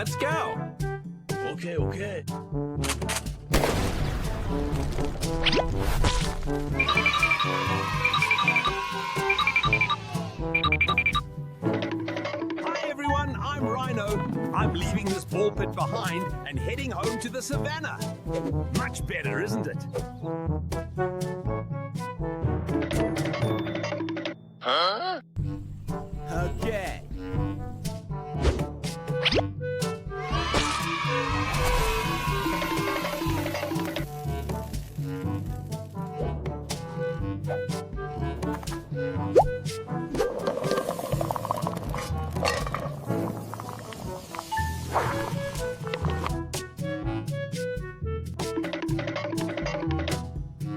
Let's go. Okay, okay. Hi everyone, I'm Rhino. I'm leaving this ball pit behind and heading home to the savannah. Much better, isn't it? Huh? Okay.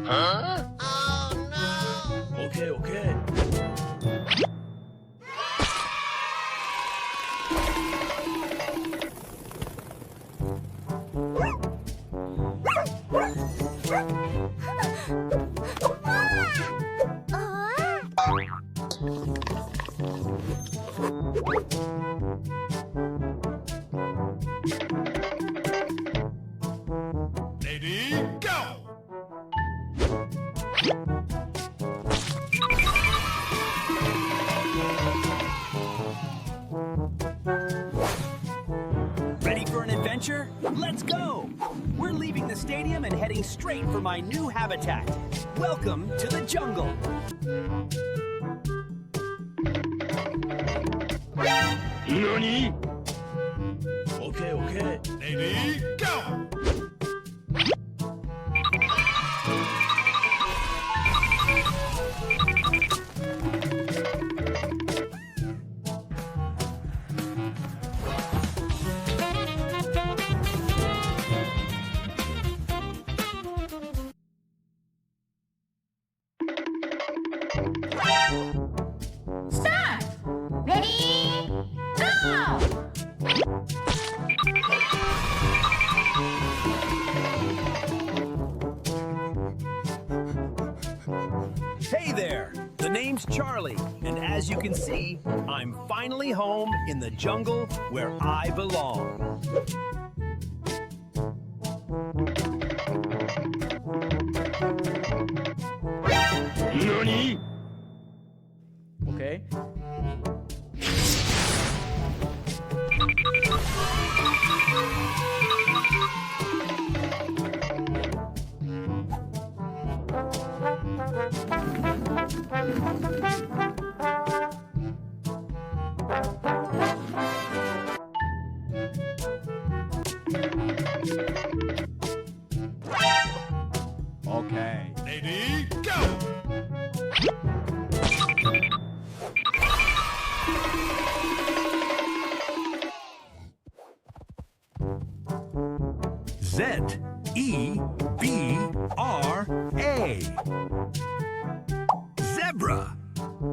Huh? Oh no! Okay, okay. Lady, go! Ready for an adventure? Let's go! We're leaving the stadium and heading straight for my new habitat. Welcome to the jungle. Nani? Okay, okay. Lady, go! Start! Ready? Go! Hey there! The name's Charlie, and as you can see, I'm finally home in the jungle where I belong. Nani? Okay. Okay. Lady, go! Z-E-B-R-A.